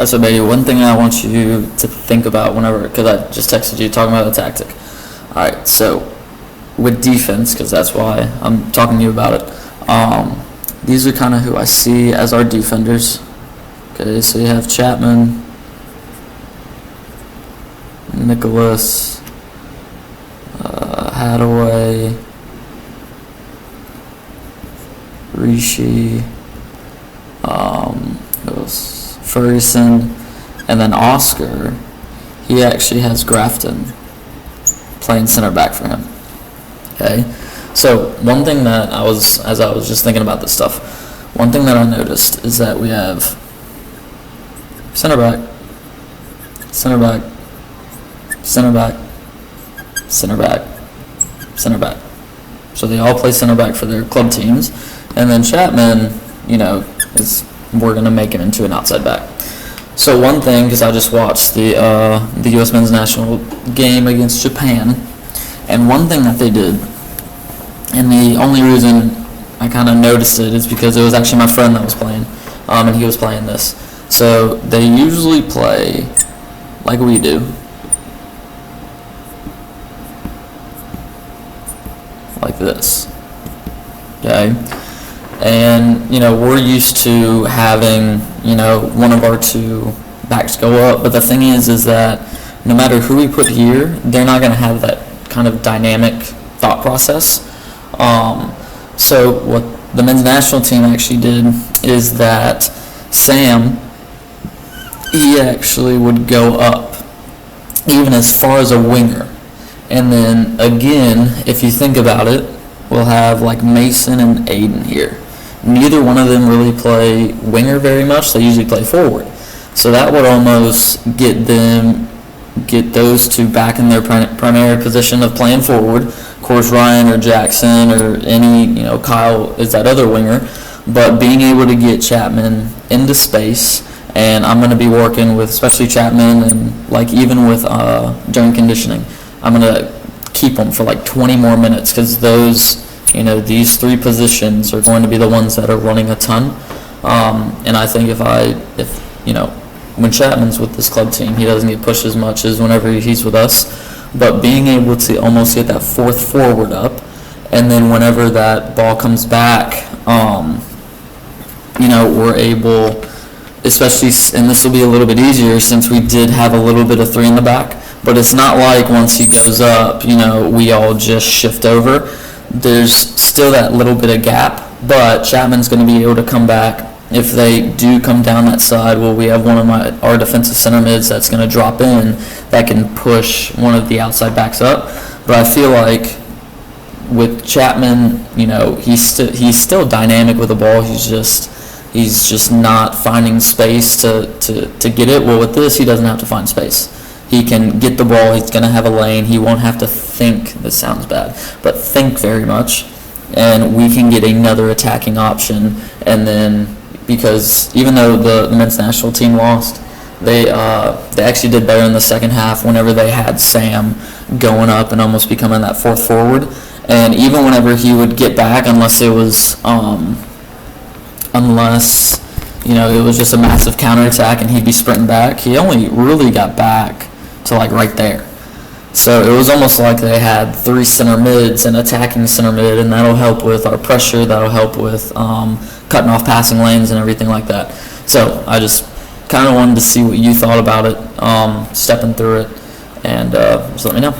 So maybe one thing I want you to think about whenever, because I just texted you talking about the tactic. All right, so with defense, because that's why I'm talking to you about it. These are kind of who I see as our defenders. Okay, so you have Chapman, Nicholas, Hadaway, Rishi, who else? Ferguson, and then Oscar. He actually has Grafton playing center back for him. Okay, so one thing that as I was just thinking about this stuff, one thing that I noticed is that we have center back, center back, center back, center back, center back. So they all play center back for their club teams, and then Chapman, we're gonna make him into an outside back. So one thing, because I just watched the U.S. men's national game against Japan, and one thing that they did, and the only reason I kind of noticed it is because it was actually my friend that was playing, and he was playing this. So they usually play like we do. Like this. Okay? And, we're used to having, one of our two backs go up, but the thing is that no matter who we put here, they're not going to have that kind of dynamic thought process. So what the men's national team actually did is that Sam, he actually would go up even as far as a winger. And then again, if you think about it, we'll have like Mason and Aiden here. Neither one of them really play winger very much. They usually play forward. So that would almost get those two back in their primary position of playing forward. Of course, Ryan or Jackson or Kyle is that other winger. But being able to get Chapman into space, and I'm going to be working with especially Chapman and even with during conditioning, I'm going to keep them for 20 more minutes because these three positions are going to be the ones that are running a ton. And I think when Chapman's with this club team, he doesn't get pushed as much as whenever he's with us. But being able to almost get that fourth forward up, and then whenever that ball comes back, we're able, especially, and this will be a little bit easier since we did have a little bit of three in the back. But it's not like once he goes up, we all just shift over. There's still that little bit of gap, but Chapman's going to be able to come back. If they do come down that side, we have one of our defensive center mids that's going to drop in that can push one of the outside backs up. But I feel like with Chapman, he's still dynamic with the ball. He's just not finding space to get it. Well, with this, he doesn't have to find space. He can get the ball. He's going to have a lane. He won't have to think. This sounds bad, but think very much. And we can get another attacking option. And then, because even though the men's national team lost, they actually did better in the second half whenever they had Sam going up and almost becoming that fourth forward. And even whenever he would get back, unless it was it was just a massive counterattack and he'd be sprinting back, he only really got back to right there. So it was almost like they had three center mids and attacking center mid, and that'll help with our pressure. That'll help with cutting off passing lanes and everything like that. So I just kind of wanted to see what you thought about it, stepping through it, and just let me know.